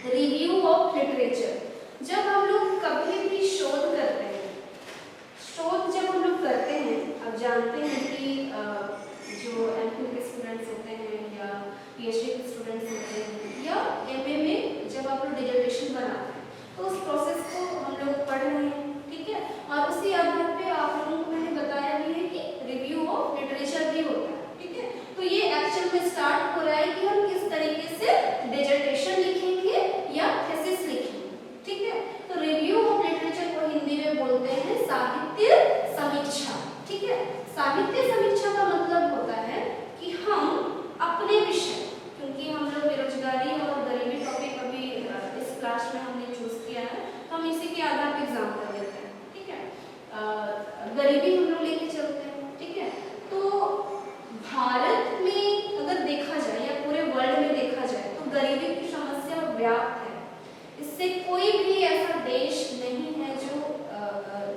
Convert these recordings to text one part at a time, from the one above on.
Review of literature. जब हम लोग कभी भी शोध करते हैं, शोध जब हम लोग करते हैं, आप जानते हैं कि जो एमफिल के स्टूडेंट्स होते हैं या पीएचडी के स्टूडेंट्स होते हैं या एमए में जब आप लोग डिसर्टेशन बनाते हैं तो उस प्रोसेस को हम लोग पढ़ रहे हैं, ठीक है। और उसी आधार पे आप लोगों को मैंने बताया भी है कि रिव्यू ऑफ लिटरेचर भी होता है, ठीक है। तो ये एक्चुअल में स्टार्ट हो रहा है कि हम किस तरीके से डिसर्टेशन लिखेंगे या थीसिस लिखेंगे, ठीक है। तो रिव्यू ऑफ लिटरेचर को हिंदी में बोलते हैं साहित्य समीक्षा, ठीक है। साहित्य समीक्षा का मतलब होता है कि हम अपने विषय, क्योंकि हम लोग बेरोजगारी और गरीबी टॉपिक अभी इस क्लास में हमने चूज किया है, तो हम इसी के आधार पर एग्जाम कर लेते हैं, ठीक है। गरीबी हम लोग लेके चलते हैं, ठीक है। तो भारत में अगर देखा जाए या पूरे वर्ल्ड में देखा जाए तो गरीबी की समस्या व्याप्त है। इससे कोई भी ऐसा देश नहीं है जो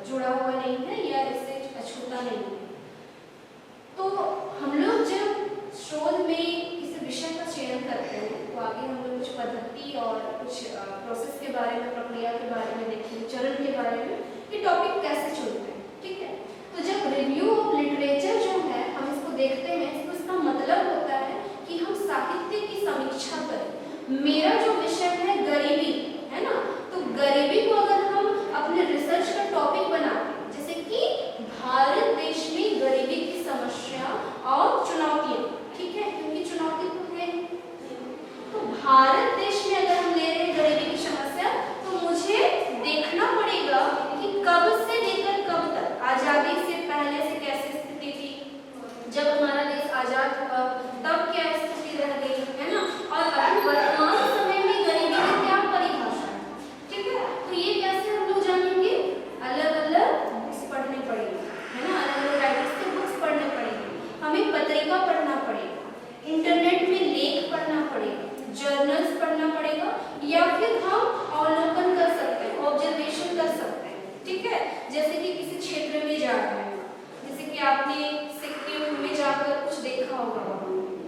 जुड़ा हुआ नहीं है या इससे अछूता नहीं है। तो हम लोग जब शोध में किसी विषय का चयन करते हैं तो आगे हम लोग कुछ पद्धति और कुछ प्रोसेस के बारे में, प्रक्रिया के बारे में देखेंगे, चरण के बारे में कि टॉपिक कैसे चुनते हैं, ठीक है। तो जब रिव्यू ऑफ लिटरेचर जो है हम इसको देखते हैं तो इसका मतलब होता है कि हम साहित्य की समीक्षा करें। मेरा जो विषय है गरीबी है ना, तो गरीबी को अगर हम अपने रिसर्च का टॉपिक बनाते हैं, जैसे कि भारत देश में गरीबी की समस्या और चुनौतियां, ठीक है, क्योंकि चुनौती तो है। तो भारत देश में अगर हम ले रहे हैं गरीबी की समस्या तो मुझे देखना पड़ेगा कि कब से लेकर कब तक, आजादी से पहले से कैसी स्थिति थी, जब हमारा देश आजाद हुआ तब क्या स्थिति रह गई, है ना, और अभी वर्तमान समय में गरीबी की क्या परिभाषा है, ठीक है। तो ये कैसे हम लोग जानेंगे, अलग अलग बुक्स पढ़ने पड़ेंगे, है ना, अलग अलग राइटर्स के बुक्स पढ़ने पड़ेंगे, हमें पत्रिका पढ़ना पड़ेगा, इंटरनेट में लेख पढ़ना पड़ेगा, जर्नल्स पढ़ना पड़ेगा, या फिर हम अवलोकन कर सकते हैं, ऑब्जर्वेशन कर सकते हैं, ठीक है। जैसे कि किसी क्षेत्र में जा रहे हैं, जैसे कि आपने सिक्किम में जाकर कुछ देखा होगा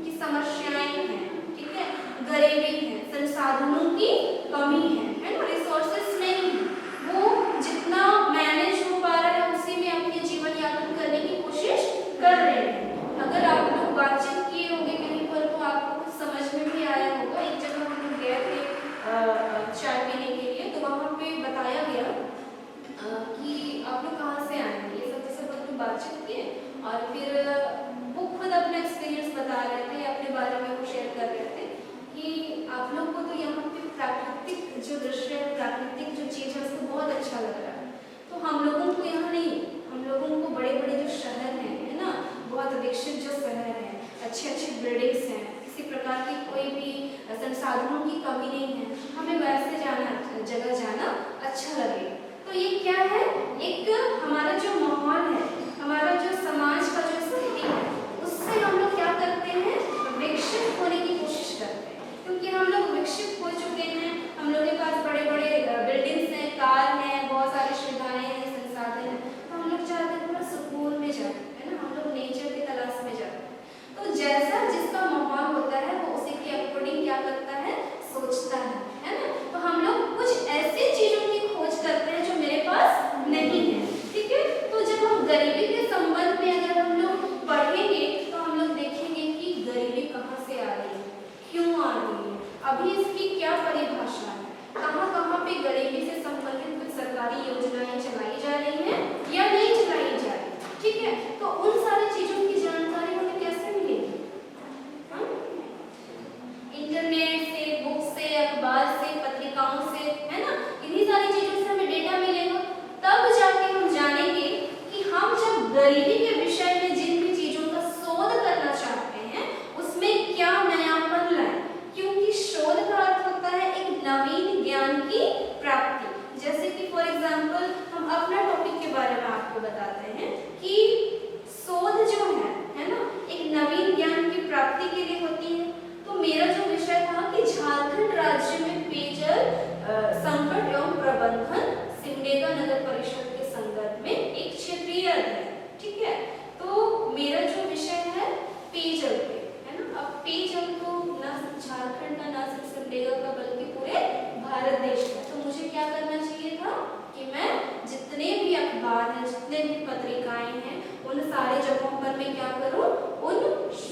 कि समस्याएं हैं, ठीक है, गरीबी है, संसाधनों की कमी है ना, रिसोर्सेस नहीं है, वो जितना मैनेज हो पा रहा है उसी में अपने जीवन यापन करने की कोशिश कर रहे हैं। अगर आप लोग बातचीत किए होंगे कहीं पर तो आपको कुछ समझ में भी आया होगा। एक जगह हम लोग गए थे चाय पीने के लिए, तो वहाँ पे बताया गया कि आप लोग कहाँ से आए हैं, ये सब लोग बातचीत किए और फिर वो खुद अपना एक्सपीरियंस बता रहे थे, अपने बारे में वो शेयर कर रहे थे कि आप लोग को तो यहाँ पे प्राकृतिक जो दृश्य है, प्राकृतिक जो चीज़ है उसको बहुत अच्छा लग रहा है, तो हम लोगों को यहाँ नहीं, हम लोगों को बड़े बड़े जो शहर हैं, है ना, बहुत विकसित जो शहर हैं, अच्छी अच्छी बिल्डिंग्स हैं, किसी प्रकार की कोई भी संसाधनों की कमी नहीं है, हमें वैसे जगह जाना अच्छा लगेगा। तो ये क्या है, एक हमारा जो माहौल है, हमारा जो समाज का जो स्थिति है, उससे हम लोग क्या करते हैं, विकसित होने की कोशिश करते हैं, क्योंकि हम लोग विकसित हो चुके हैं, हम लोग के पास बड़े बड़े बिल्डिंग्स हैं, कार हैं, बहुत सारी सुविधाएं हैं, संसाधन हैं, तो हम लोग चाहते हैं थोड़ा सुकून में जाए, है ना, हम लोग नेचर की तलाश में जाते हैं। तो जैसा जिसका माहौल होता है वो उसी के अकॉर्डिंग क्या करता है, सोचता है ना। तो हम लोग कुछ ऐसी चीजों की खोज करते हैं जो मेरे पास नहीं है, ठीक है। तो जब हम गरीबी के संबंध में अगर हम लोग पढ़ेंगे तो हम लोग देखेंगे कि गरीबी कहाँ से आ रही है, क्यों आ रही है, अभी इसकी क्या परिभाषा है, कहाँ कहाँ पे गरीबी से संबंधित कुछ सरकारी योजनाएं चलाई जा रही हैं या नहीं चलाई जा रही, ठीक है। तो उन सारी चीजों की जानकारी हमें कैसे मिलेगी, इंटरनेट से, बुक से, अखबार से, पत्रिकाओं से, है ना, इन्हीं सारी चीजों से हमें डेटा मिलेगा, तब जाके हम जानेंगे कि हम जब गरीबी के विषय में जिन भी चीजों का शोध करना चाहते हैं उसमें क्या नयापन लाएं, क्योंकि शोध का अर्थ होता है एक नवीन ज्ञान की प्राप्ति। जैसे कि फॉर एग्जाम्पल हम अपना टॉपिक के बारे में आपको बताते हैं कि शोध जो है ना, एक नवीन ज्ञान की प्राप्ति के लिए होती है। तो मेरा जो विषय था कि झारखंड राज्य में पेयजल संकट एवं प्रबंधन सिमडेगा नगर परिषद के संदर्भ में एक क्षेत्रीय अध्ययन, ठीक है। तो मेरा जो विषय है पेयजल पे, है ना। अब पेयजल तो ना सिर्फ झारखंड का, ना सिर्फ सिमडेगा का, बल्कि पूरे पत्रिकाएं हैं उन सारे जगहों पर मैं क्या करूं, उन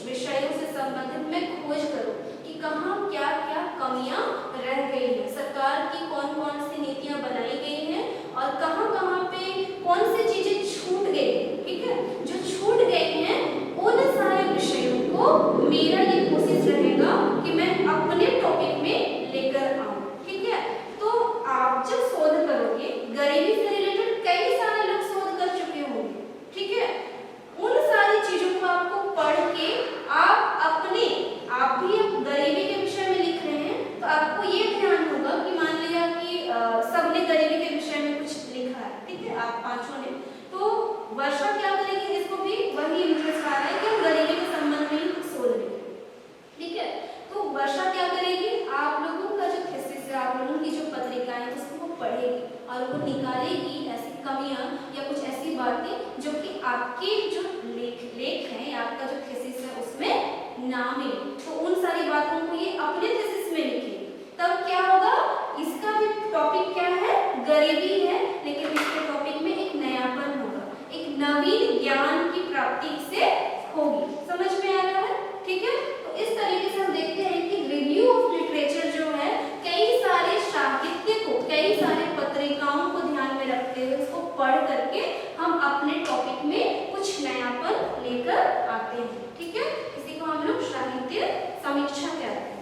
विषयों से संबंधित मैं खोज करूं कि कहाँ क्या क्या कमियां रह गई हैं, सरकार की कौन कौन सी नीतियां बनाई गई हैं और कहाँ कहाँ पे कौन सी चीजें छूट गई हैं। ठीक है, जो छूट गई हैं उन सारे विषयों को मेरा ये कोशिश रहेगा कि मैं अपने टॉपिक में लेकर आऊं। ठीक है, तो आप जब शोध करोगे, गरीबी से रिलेटेड कई सारे लोग शोध कर चुके होंगे। ठीक है, उन सारी चीजों को आपको पढ़ के आप भी गरीबी के विषय में लिख रहे हैं तो आपको ये ध्यान होगा कि मान लिया कि सबने गरीबी के विषय में कुछ लिखा है। ठीक है, आप पांचों ने, तो वर्षा क्या करेगी, इसको भी वही इंटरेस्ट आ रहा है कि हम गरीबी के संबंध में ही कुछ शोध लिखें। ठीक है, तो वर्षा क्या करेगी, आप लोगों का जो थीसिस है, आप लोगों की जो पत्रिका है उसको वो पढ़ेगी और वो निकालेगी ऐसी कमियां या कुछ ऐसी बातें जो कि आपके जो लेख है या आपका जो थीसिस है उसमें ना मिले, तो उन सारी बातों को ये अपने थीसिस में लिखेगी। तब क्या होगा, इसका भी टॉपिक क्या है, गरीबी है, लेकिन इसके टॉपिक में एक नयापन होगा, एक नवीन ज्ञान की प्राप्ति से होगी। समझ में आ रहा है? ठीक है, तो इस तरीके से हम देखते हैं कि रिव्यू ऑफ लिटरेचर जो है कई सारे साहित्य को, कई सारे पत्रिकाओं को ध्यान में रखते हुए उसको पढ़ करके हम अपने टॉपिक में कुछ नयापन लेकर आते हैं। ठीक है, इसी को हम लोग साहित्य समीक्षा कहते हैं।